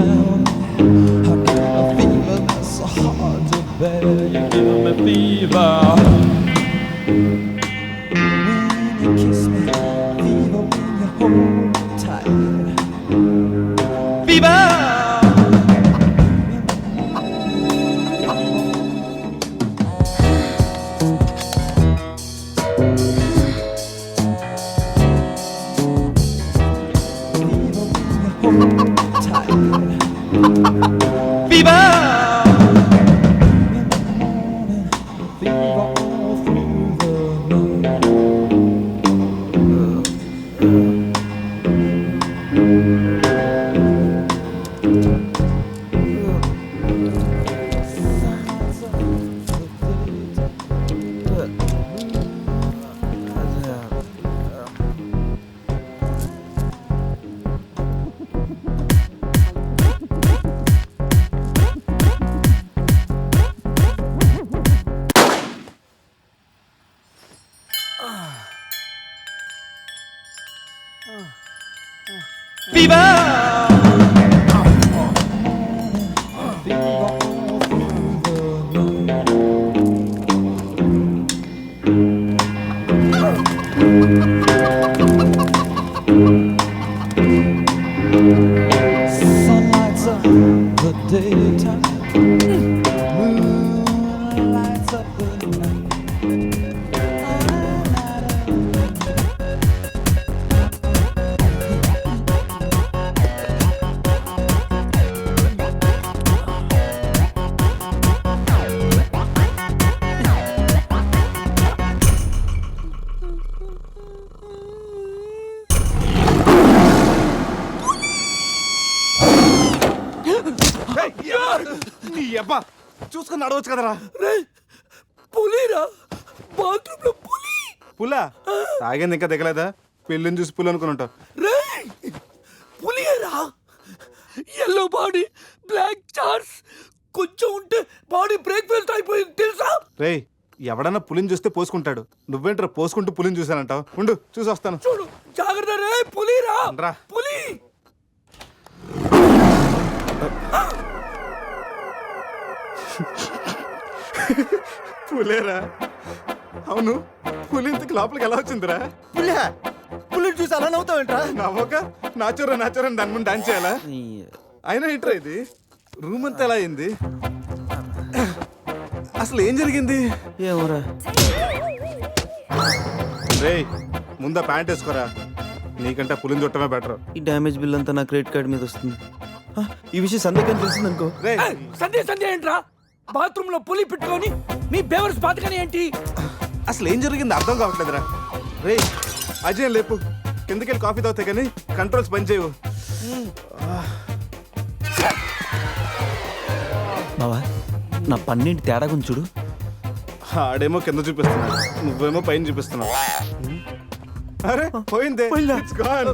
around. I get a fever that's so hard to bear. You're giving me fever. When you kiss me, fever when you hold me tight. Fever. Sun lights up the daytime, moon lights up the night. నీ అబ్బా చూసుకుని నడవచ్చు కదరా. పులిరా, bathroom లో పులి. పులా తాగింది ఇంకా దిగలేదా? పెళ్ళిని చూసి పులి అనుకుని ఉంటావు. పులిరా, ఎల్లో బాడీ, బ్లాక్ చార్స్, కొంచెం ఉంటే బాడీ బ్రేక్ఫాస్ట్ అయిపోయింది తెలుసా? రేయ్ ఎవడన్నా పులిని చూస్తే పోసుకుంటాడు, నువ్వేంట్రా పోసుకుంటూ పులిని చూసానంటావు? ఉండు చూసి వస్తాను. చూడు జాగ్రత్త రే. పులిరా, రా. పులి. పులేరా? అవును, పులి ఇంతకు లోపలికి ఎలా వచ్చిందిరా? పులి చూసి అలా నవ్వుతావేంట్రా? నవ్వక నాచురా నాచురా దాని ముందు డాన్స్ చేయాలా? అయినా ఏంట్రా ఇది? రూమ్ అంతా ఎలా అయింది? అసలు ఏం జరిగింది? ఏమోరా. రేయ్ ముందా ప్యాంట్ వేసుకోరా, నీకంటే పులిని చుట్టమే బెటర్. ఈ డ్యామేజ్ బిల్ అంతా నా క్రెడిట్ కార్డ్ మీద వస్తుంది. ఈ విషయం సందేహం తెలిసింది అనుకో. సంధ్య ఏంట్రా? బాత్రూమ్ లో పులి పెట్టుకొని మీ బేవర్స్ బాతకని ఏంటి? అసలు ఏం జరిగింది అర్థం కావట్లేదురా. రేయ్ అజయ్ లేపు, కిందకెళ్ళి కాఫీ తాగుతాయి కానీ కంట్రోల్స్ పని చేయవు. బావా నా పన్నెండు తేడా కొంచెం చూడు. ఆడేమో కింద చూపిస్తున్నాడు, నువ్వేమో పైన చూపిస్తున్నావు. అరే పోయిందే. It's gone.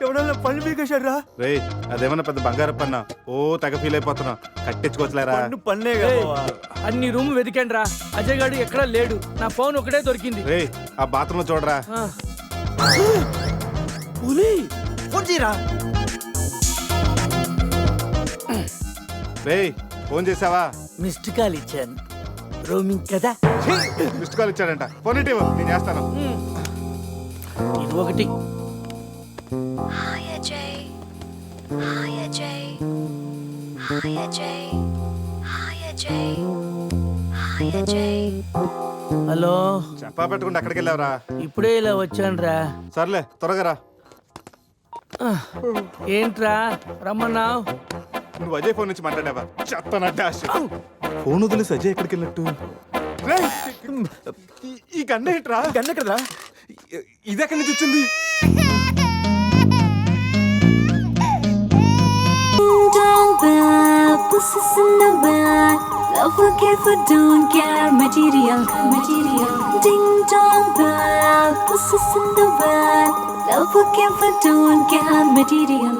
ఎవడన్నా పళ్ళు పీకేశాడ్రా? రేయ్ అదేమన్నా పెద్ద బంగారం పన్నా? ఓ తెగ ఫీల్ అయిపోతున్నా, కట్టించుకోవచ్చులేరా. పన్నే అన్ని రూమ్ వెతికాను రా, అజయ్ గాడు ఎక్కడా లేడు. నా ఫోన్ ఒకటే దొరికింది. రేయ్ ఆ బాత్రూమ్ లో చూడరా. పులి ఫోన్ చేయరా. రేయ్ ఫోన్ చేసావా? మిస్డ్ కాల్ ఇచ్చాను, రోమింగ్ కదా. మిస్డ్ కాల్ ఇచ్చాడంట, ఫోన్ ఇటు నేను చేస్తాను. ఇది ఒకటి. Hi Ajay. Hi Ajay. Hi Ajay. Hi Ajay. Hi Ajay. Hello, చెప్పా పెట్టుకుంటే అక్కడికి వెళ్ళావరా? ఇప్పుడే ఇలా వచ్చాను రా. సర్లే త్వరగా రా. ఏంట్రా రమ్మన్నావు? నువ్వు అజయ్ ఫోన్ నుంచి మాట్లాడావా? చెప్తాను డాష్. ఫోన్ వదిలేసి అజయ్ ఎక్కడికి వెళ్ళట్టు? ఈ గన్న ఏంట్రా? గన్న కదరా? ఇది ఎక్కడి నుంచి వచ్చింది? Pussies in the back, love forget for don't care material. Ding dong bell, pussies in the back, love forget for don't care material.